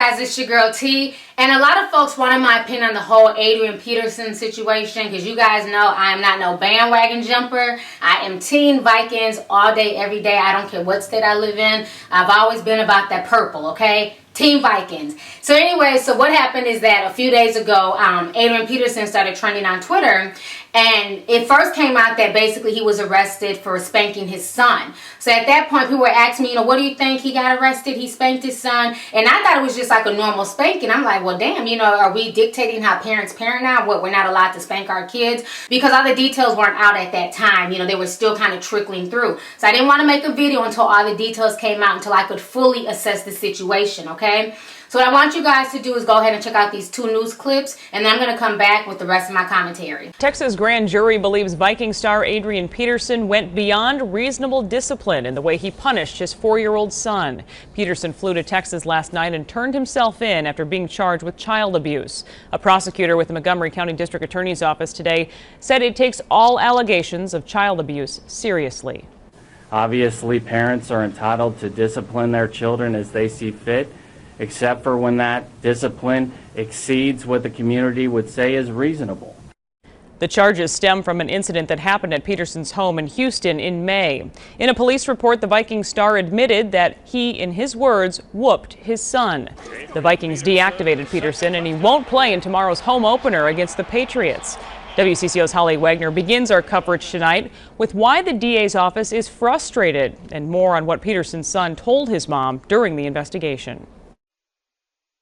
guys, it's your girl T, and a lot of folks wanted my opinion on the whole Adrian Peterson situation, because you guys know I am not no bandwagon jumper. I am Team Vikings all day, every day. I don't care what state I live in. I've always been about that purple, okay? Team Vikings. So anyway, so what happened is that a few days ago, Adrian Peterson started trending on Twitter, and it first came out that basically he was arrested for spanking his son. So at that point, people were asking me, what do you think? He got arrested, he spanked his son, and I thought it was just like a normal spanking. I'm like, well, damn, are we dictating how parents parent now? What, we're not allowed to spank our kids? Because all the details weren't out at that time. They were still kind of trickling through. So I didn't want to make a video until all the details came out, until I could fully assess the situation, okay? So what I want you guys to do is go ahead and check out these two news clips, and then I'm going to come back with the rest of my commentary. Texas grand jury believes Viking star Adrian Peterson went beyond reasonable discipline in the way he punished his 4-year-old son. Peterson flew to Texas last night and turned himself in after being charged with child abuse. A prosecutor with the Montgomery County District Attorney's Office today said it takes all allegations of child abuse seriously. Obviously, parents are entitled to discipline their children as they see fit, except for when that discipline exceeds what the community would say is reasonable. The charges stem from an incident that happened at Peterson's home in Houston in May. In a police report, the Viking star admitted that he, in his words, whooped his son. The Vikings deactivated Peterson, and he won't play in tomorrow's home opener against the Patriots. WCCO's Holly Wagner begins our coverage tonight with why the DA's office is frustrated, and more on what Peterson's son told his mom during the investigation.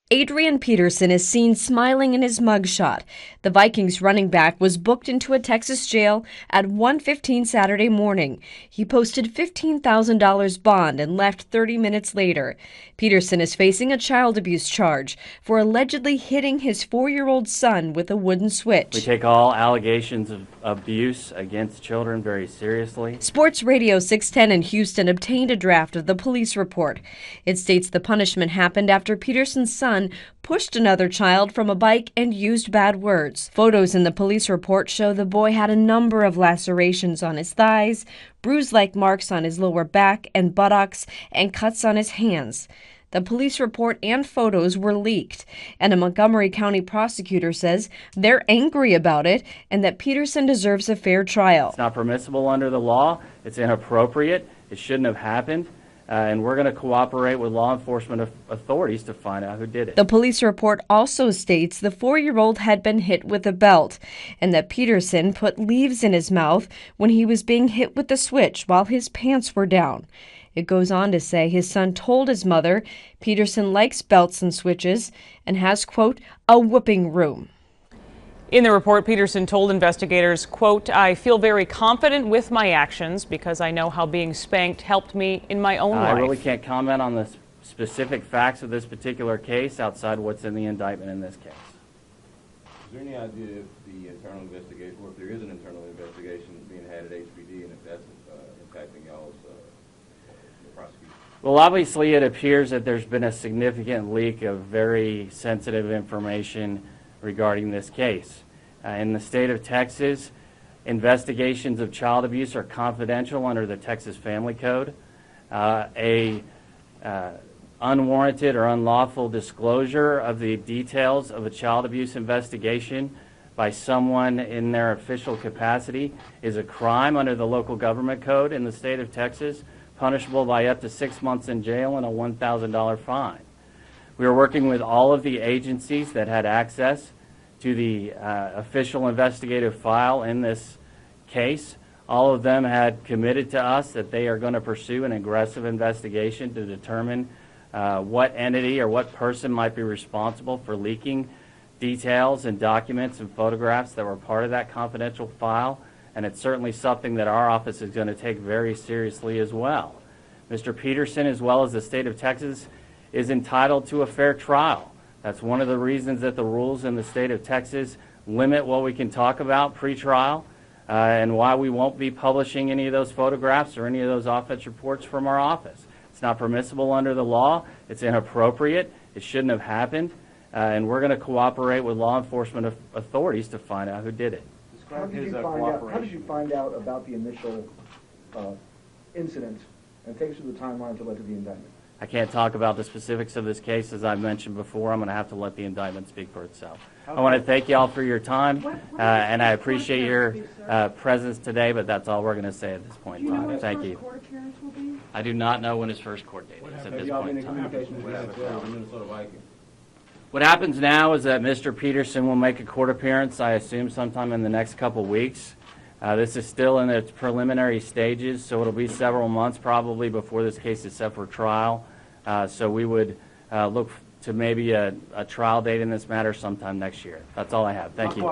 Adrian Peterson is seen smiling in his mugshot. The Vikings running back was booked into a Texas jail at 1:15 Saturday morning. He posted $15,000 bond and left 30 minutes later. Peterson is facing a child abuse charge for allegedly hitting his 4-year-old son with a wooden switch. We take all allegations of abuse against children very seriously. Sports Radio 610 in Houston obtained a draft of the police report. It states the punishment happened after Peterson's son pushed another child from a bike and used bad words. Photos in the police report show the boy had a number of lacerations on his thighs, bruise-like marks on his lower back and buttocks, and cuts on his hands. The police report and photos were leaked, and a Montgomery County prosecutor says they're angry about it and that Peterson deserves a fair trial. It's not permissible under the law. It's inappropriate. It shouldn't have happened. And we're going to cooperate with law enforcement authorities to find out who did it. The police report also states the 4-year-old had been hit with a belt and that Peterson put leaves in his mouth when he was being hit with the switch while his pants were down. It goes on to say his son told his mother Peterson likes belts and switches and has, quote, a whooping room. In the report, Peterson told investigators, quote, I feel very confident with my actions because I know how being spanked helped me in my own life. I really can't comment on the specific facts of this particular case outside what's in the indictment in this case. Is there any idea if the internal investigation, or if there is an internal investigation being had at HPD, and if that's impacting y'all's prosecution? Well, obviously it appears that there's been a significant leak of very sensitive information regarding this case. In the state of Texas, investigations of child abuse are confidential under the Texas Family Code. Unwarranted or unlawful disclosure of the details of a child abuse investigation by someone in their official capacity is a crime under the local government code in the state of Texas, punishable by up to 6 months in jail and a $1,000 fine. We are working with all of the agencies that had access to the official investigative file in this case. All of them had committed to us that they are going to pursue an aggressive investigation to determine what entity or what person might be responsible for leaking details and documents and photographs that were part of that confidential file. And it's certainly something that our office is going to take very seriously as well. Mr. Peterson, as well as the state of Texas, is entitled to a fair trial. That's one of the reasons that the rules in the state of Texas limit what we can talk about pre-trial, and why we won't be publishing any of those photographs or any of those offense reports from our office. It's not permissible under the law. It's inappropriate. It shouldn't have happened. And we're going to cooperate with law enforcement authorities to find out who did it. How did you find out about the initial incident, and take us through the timeline to lead to the indictment? I can't talk about the specifics of this case. As I mentioned before, I'm going to have to let the indictment speak for itself. I want to thank you all for your time, and I appreciate your presence today, but that's all we're going to say at this point in time. Thank you. I do not know when his first court date is at this point in time. What happens now is that Mr. Peterson will make a court appearance, I assume sometime in the next couple weeks. This is still in its preliminary stages, so it'll be several months probably before this case is set for trial. So we would look to maybe a trial date in this matter sometime next year. That's all I have. Thank you.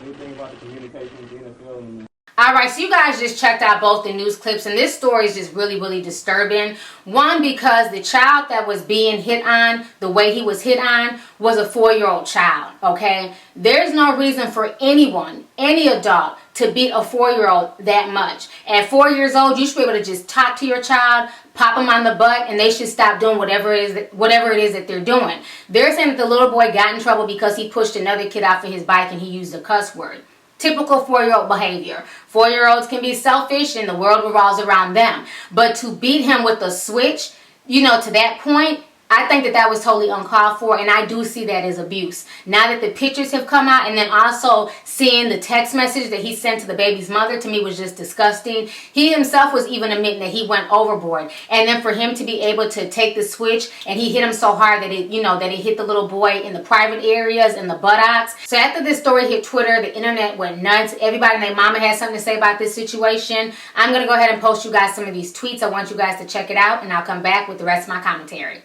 Anything about the communication with the NFL and All right, so you guys just checked out both the news clips, and this story is just really, really disturbing. One, because the child that was being hit on, the way he was hit on, was a 4-year-old child, okay? There's no reason for anyone, any adult, to beat a 4-year-old that much. At 4 years old, you should be able to just talk to your child, pop them on the butt, and they should stop doing whatever it is that they're doing. They're saying that the little boy got in trouble because he pushed another kid off of his bike and he used a cuss word. Typical 4-year-old behavior. 4-year-olds can be selfish and the world revolves around them. But to beat him with a switch, to that point, I think that was totally uncalled for, and I do see that as abuse. Now that the pictures have come out, and then also seeing the text message that he sent to the baby's mother, to me was just disgusting. He himself was even admitting that he went overboard. And then for him to be able to take the switch, and he hit him so hard that it hit the little boy in the private areas and the buttocks. So after this story hit Twitter, the internet went nuts. Everybody and their mama had something to say about this situation. I'm going to go ahead and post you guys some of these tweets. I want you guys to check it out, and I'll come back with the rest of my commentary.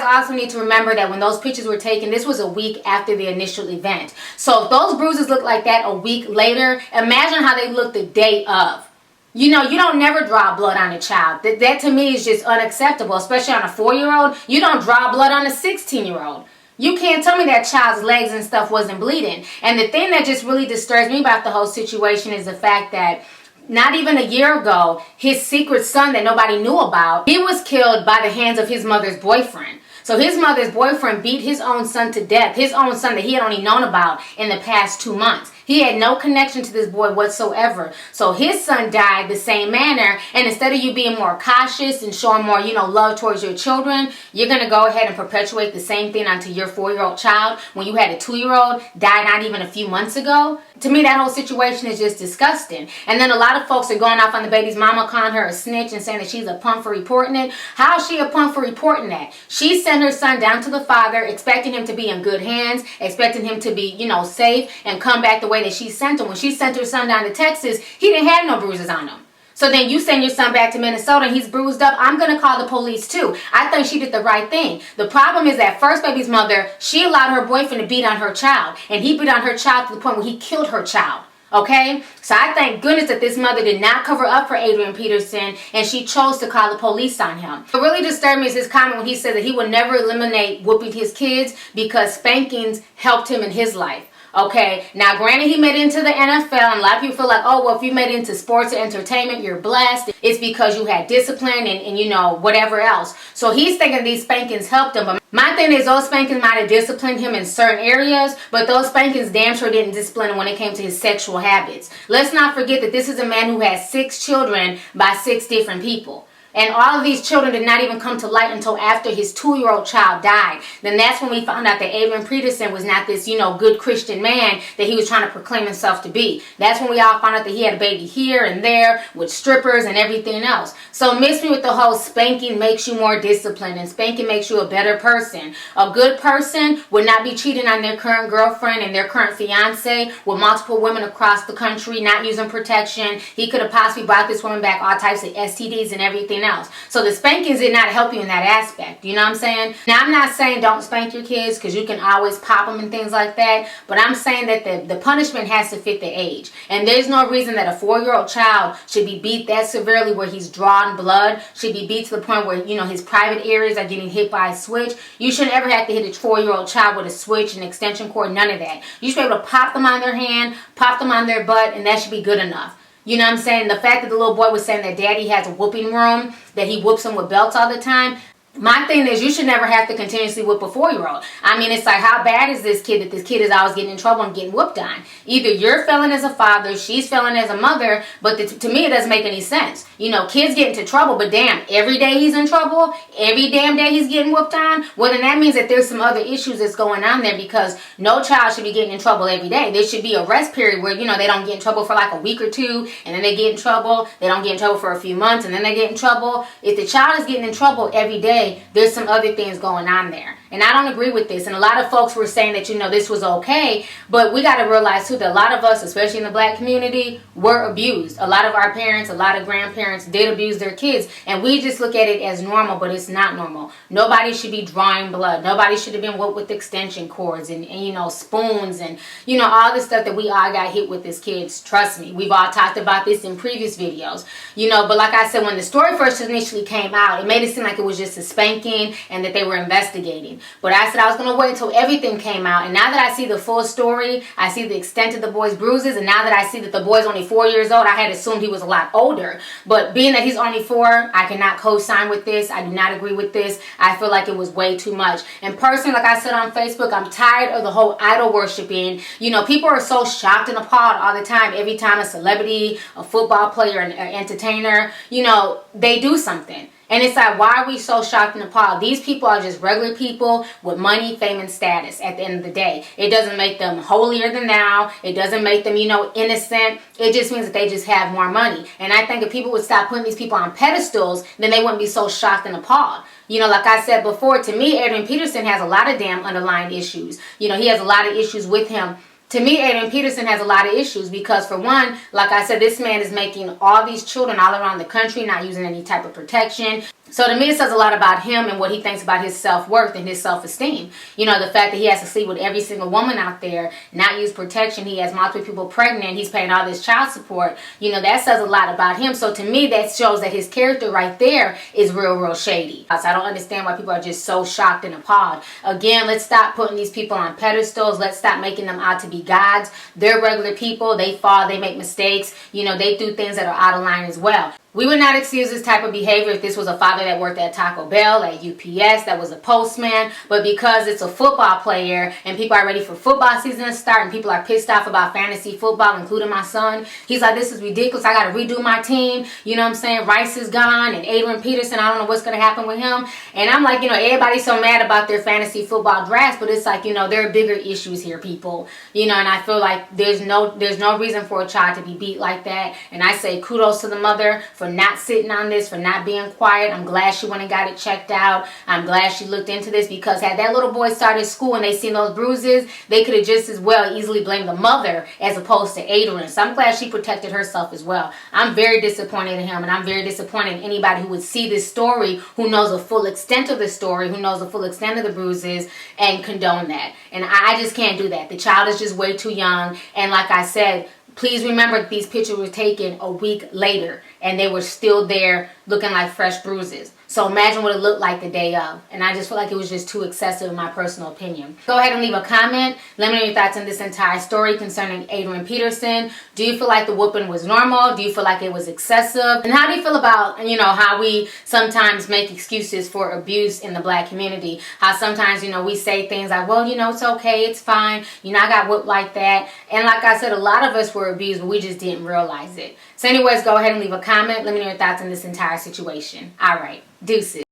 Also need to remember that when those pictures were taken, this was a week after the initial event. So if those bruises look like that a week later, imagine how they look the day of. You don't never draw blood on a child. That to me is just unacceptable, especially on a 4-year-old. You don't draw blood on a 16-year-old. You can't tell me that child's legs and stuff wasn't bleeding. And the thing that just really disturbs me about the whole situation is the fact that not even a year ago, his secret son that nobody knew about, he was killed by the hands of his mother's boyfriend. So his mother's boyfriend beat his own son to death, his own son that he had only known about in the past 2 months. He had no connection to this boy whatsoever. So his son died the same manner, and instead of you being more cautious and showing more, love towards your children, you're going to go ahead and perpetuate the same thing onto your 4-year-old child when you had a 2-year-old die not even a few months ago. To me, that whole situation is just disgusting. And then a lot of folks are going off on the baby's mama, calling her a snitch and saying that she's a punk for reporting it. How is she a punk for reporting that? She sent her son down to the father, expecting him to be in good hands, expecting him to be, safe and come back the way that she sent him. When she sent her son down to Texas, he didn't have no bruises on him. So then you send your son back to Minnesota and he's bruised up. I'm going to call the police too. I think she did the right thing. The problem is that first baby's mother, she allowed her boyfriend to beat on her child. And he beat on her child to the point where he killed her child. Okay? So I thank goodness that this mother did not cover up for Adrian Peterson and she chose to call the police on him. What really disturbed me is his comment when he said that he would never eliminate whooping his kids because spankings helped him in his life. Okay, now granted he made it into the NFL, and a lot of people feel like, oh, well, if you made it into sports or entertainment, you're blessed. It's because you had discipline and you know, whatever else. So he's thinking these spankings helped him. But my thing is, those spankings might have disciplined him in certain areas, but those spankings damn sure didn't discipline him when it came to his sexual habits. Let's not forget that this is a man who has 6 children by 6 different people. And all of these children did not even come to light until after his 2-year-old child died. Then that's when we found out that Adrian Peterson was not this, you know, good Christian man that he was trying to proclaim himself to be. That's when we all found out that he had a baby here and there with strippers and everything else. So miss me with the whole spanking makes you more disciplined and spanking makes you a better person. A good person would not be cheating on their current girlfriend and their current fiance with multiple women across the country, not using protection. He could have possibly brought this woman back all types of STDs and everything else. So the spankings did not help you in that aspect. You know what I'm saying? Now, I'm not saying don't spank your kids because you can always pop them and things like that. But I'm saying that the punishment has to fit the age. And there's no reason that a 4-year-old child should be beat that severely where he's drawing blood, should be beat to the point where, you know, his private areas are getting hit by a switch. You shouldn't ever have to hit a 4-year-old child with a switch, an extension cord, none of that. You should be able to pop them on their hand, pop them on their butt, and that should be good enough. You know what I'm saying? The fact that the little boy was saying that daddy has a whooping room, that he whoops him with belts all the time. My thing is, you should never have to continuously whip a 4-year-old. I mean, it's like, how bad is this kid that this kid is always getting in trouble and getting whooped on? Either you're failing as a father, she's failing as a mother, but to me, it doesn't make any sense. You know, kids get into trouble, but damn, every day he's in trouble, every damn day he's getting whooped on, well, then that means that there's some other issues that's going on there, because no child should be getting in trouble every day. There should be a rest period where, you know, they don't get in trouble for like a week or 2, and then they get in trouble. They don't get in trouble for a few months, and then they get in trouble. If the child is getting in trouble every day, there's some other things going on there. And I don't agree with this. And a lot of folks were saying that, you know, this was okay. But we got to realize, too, that a lot of us, especially in the black community, were abused. A lot of our parents, a lot of grandparents did abuse their kids. And we just look at it as normal, but it's not normal. Nobody should be drawing blood. Nobody should have been whooped with extension cords and, you know, spoons and, you know, all this stuff that we all got hit with as kids. Trust me. We've all talked about this in previous videos. You know, but like I said, when the story first initially came out, it made it seem like it was just a spanking and that they were investigating. But I said I was going to wait until everything came out. And now that I see the full story, I see the extent of the boy's bruises, and now that I see that the boy's only 4 years old, I had assumed he was a lot older. But being that he's only 4, I cannot co-sign with this. I do not agree with this. I feel like it was way too much. And personally, like I said on Facebook, I'm tired of the whole idol worshiping. You know, people are so shocked and appalled all the time. Every time a celebrity, a football player, an entertainer, you know, they do something. And it's like, why are we so shocked and appalled? These people are just regular people with money, fame, and status at the end of the day. It doesn't make them holier than thou. It doesn't make them, you know, innocent. It just means that they just have more money. And I think if people would stop putting these people on pedestals, then they wouldn't be so shocked and appalled. You know, like I said before, to me, Adrian Peterson has a lot of damn underlying issues. You know, he has a lot of issues with him. To me, Adrian Peterson has a lot of issues because, for one, like I said, this man is making all these children all around the country not using any type of protection. So to me, it says a lot about him and what he thinks about his self-worth and his self-esteem. You know, the fact that he has to sleep with every single woman out there, not use protection, he has multiple people pregnant, he's paying all this child support. You know, that says a lot about him. So to me, that shows that his character right there is real shady. So I don't understand why people are just so shocked and appalled. Again, let's stop putting these people on pedestals. Let's stop making them out to be gods. They're regular people. They fall. They make mistakes. You know, they do things that are out of line as well. We would not excuse this type of behavior if this was a father that worked at Taco Bell, at UPS, that was a postman. But because it's a football player and people are ready for football season to start and people are pissed off about fantasy football, including my son, he's like, this is ridiculous. I got to redo my team. You know what I'm saying? Rice is gone and Adrian Peterson, I don't know what's going to happen with him. And I'm like, you know, everybody's so mad about their fantasy football drafts, but it's like, you know, there are bigger issues here, people. You know, and I feel like there's no reason for a child to be beat like that. And I say kudos to the mother for not sitting on this, for not being quiet. I'm glad she went and got it checked out. I'm glad she looked into this, because had that little boy started school and they seen those bruises, they could have just as well easily blamed the mother as opposed to Adrian. So I'm glad she protected herself as well. I'm very disappointed in him, and I'm very disappointed in anybody who would see this story, who knows the full extent of the story, who knows the full extent of the bruises, and condone that. And I just can't do that. The child is just way too young. And like I said, please remember that these pictures were taken a week later. and they were still there looking like fresh bruises. So imagine what it looked like the day of. And I just feel like it was just too excessive in my personal opinion. Go ahead and leave a comment. Let me know your thoughts on this entire story concerning Adrian Peterson. Do you feel like the whooping was normal? Do you feel like it was excessive? And how do you feel about, how we sometimes make excuses for abuse in the black community? How sometimes, we say things like, well, it's okay, it's fine. I got whooped like that. And like I said, a lot of us were abused, but we just didn't realize it. So anyways, go ahead and leave a comment. Let me know your thoughts on this entire situation. All right. Deuces.